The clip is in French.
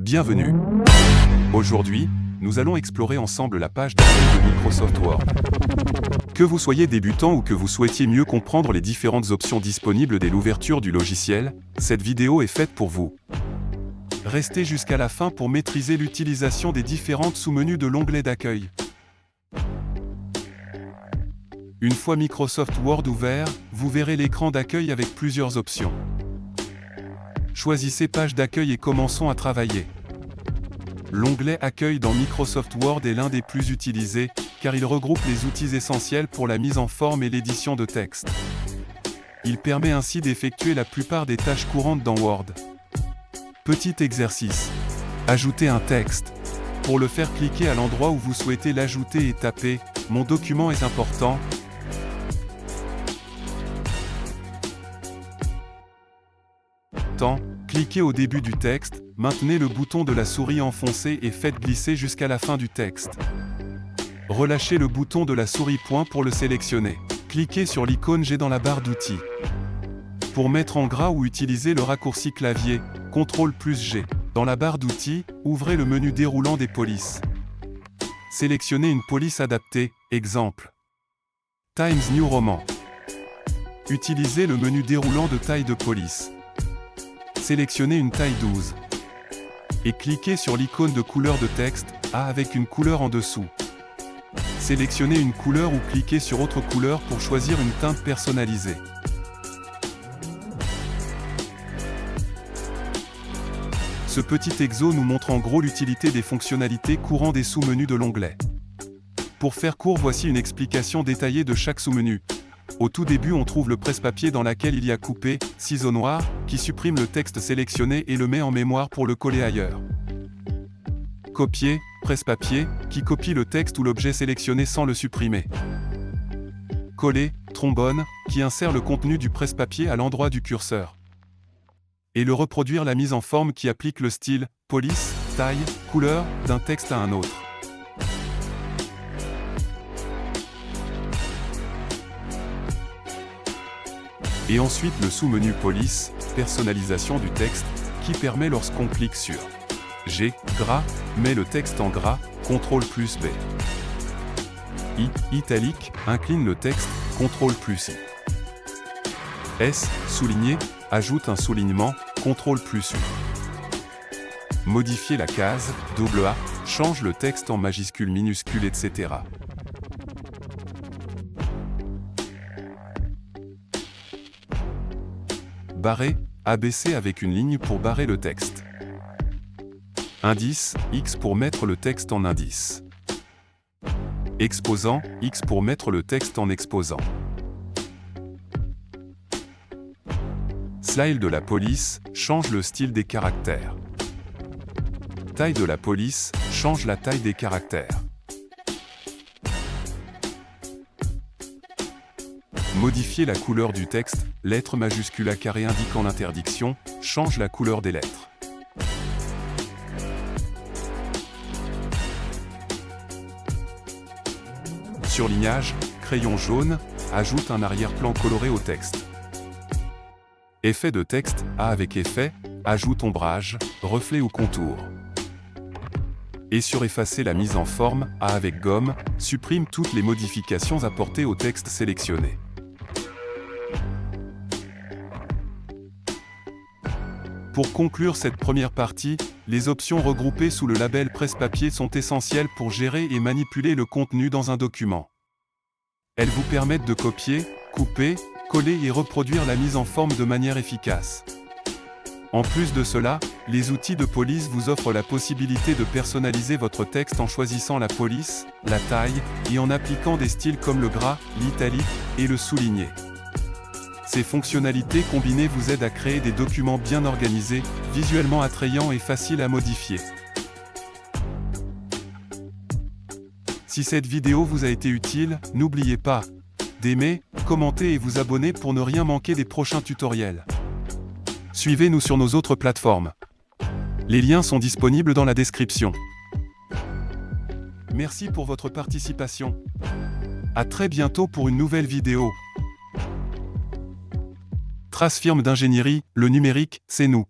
Bienvenue. Aujourd'hui, nous allons explorer ensemble la page d'accueil de Microsoft Word. Que vous soyez débutant ou que vous souhaitiez mieux comprendre les différentes options disponibles dès l'ouverture du logiciel, cette vidéo est faite pour vous. Restez jusqu'à la fin pour maîtriser l'utilisation des différentes sous-menus de l'onglet d'accueil. Une fois Microsoft Word ouvert, vous verrez l'écran d'accueil avec plusieurs options. Choisissez Page d'accueil et commençons à travailler. L'onglet Accueil dans Microsoft Word est l'un des plus utilisés, car il regroupe les outils essentiels pour la mise en forme et l'édition de texte. Il permet ainsi d'effectuer la plupart des tâches courantes dans Word. Petit exercice. Ajouter un texte. Pour le faire, cliquez à l'endroit où vous souhaitez l'ajouter et tapez « Mon document est important ». Cliquez au début du texte, maintenez le bouton de la souris enfoncé et faites glisser jusqu'à la fin du texte. Relâchez le bouton de la souris point pour le sélectionner. Cliquez sur l'icône G dans la barre d'outils. Pour mettre en gras ou utiliser le raccourci clavier, CTRL+G. Dans la barre d'outils, ouvrez le menu déroulant des polices. Sélectionnez une police adaptée, exemple Times New Roman. Utilisez le menu déroulant de taille de police. Sélectionnez une taille 12. Et cliquez sur l'icône de couleur de texte, A avec une couleur en dessous. Sélectionnez une couleur ou cliquez sur Autre couleur pour choisir une teinte personnalisée. Ce petit exo nous montre en gros l'utilité des fonctionnalités courantes des sous-menus de l'onglet. Pour faire court, voici une explication détaillée de chaque sous-menu. Au tout début, on trouve le presse-papier dans lequel il y a coupé, ciseau noir, qui supprime le texte sélectionné et le met en mémoire pour le coller ailleurs. Copier, presse-papier, qui copie le texte ou l'objet sélectionné sans le supprimer. Coller, trombone, qui insère le contenu du presse-papier à l'endroit du curseur. Et le reproduire, la mise en forme qui applique le style, police, taille, couleur, d'un texte à un autre. Et ensuite le sous-menu Police, personnalisation du texte, qui permet lorsqu'on clique sur G, gras, met le texte en gras, CTRL+B. I, italique, incline le texte, CTRL+I. S, souligné, ajoute un soulignement, CTRL+U. Modifier la case, A, change le texte en majuscule, minuscule, etc. Barrer, abaisser avec une ligne pour barrer le texte. Indice, X pour mettre le texte en indice. Exposant, X pour mettre le texte en exposant. Style de la police, change le style des caractères. Taille de la police, change la taille des caractères. Modifier la couleur du texte, lettres majuscules à carré indiquant l'interdiction, change la couleur des lettres. Surlignage, crayon jaune, ajoute un arrière-plan coloré au texte. Effet de texte, A avec effet, ajoute ombrage, reflet ou contour. Et sur effacer la mise en forme, A avec gomme, supprime toutes les modifications apportées au texte sélectionné. Pour conclure cette première partie, les options regroupées sous le label presse-papier sont essentielles pour gérer et manipuler le contenu dans un document. Elles vous permettent de copier, couper, coller et reproduire la mise en forme de manière efficace. En plus de cela, les outils de police vous offrent la possibilité de personnaliser votre texte en choisissant la police, la taille, et en appliquant des styles comme le gras, l'italique et le souligné. Ces fonctionnalités combinées vous aident à créer des documents bien organisés, visuellement attrayants et faciles à modifier. Si cette vidéo vous a été utile, n'oubliez pas d'aimer, commenter et vous abonner pour ne rien manquer des prochains tutoriels. Suivez-nous sur nos autres plateformes. Les liens sont disponibles dans la description. Merci pour votre participation. À très bientôt pour une nouvelle vidéo. Trace firme d'ingénierie, le numérique, c'est nous.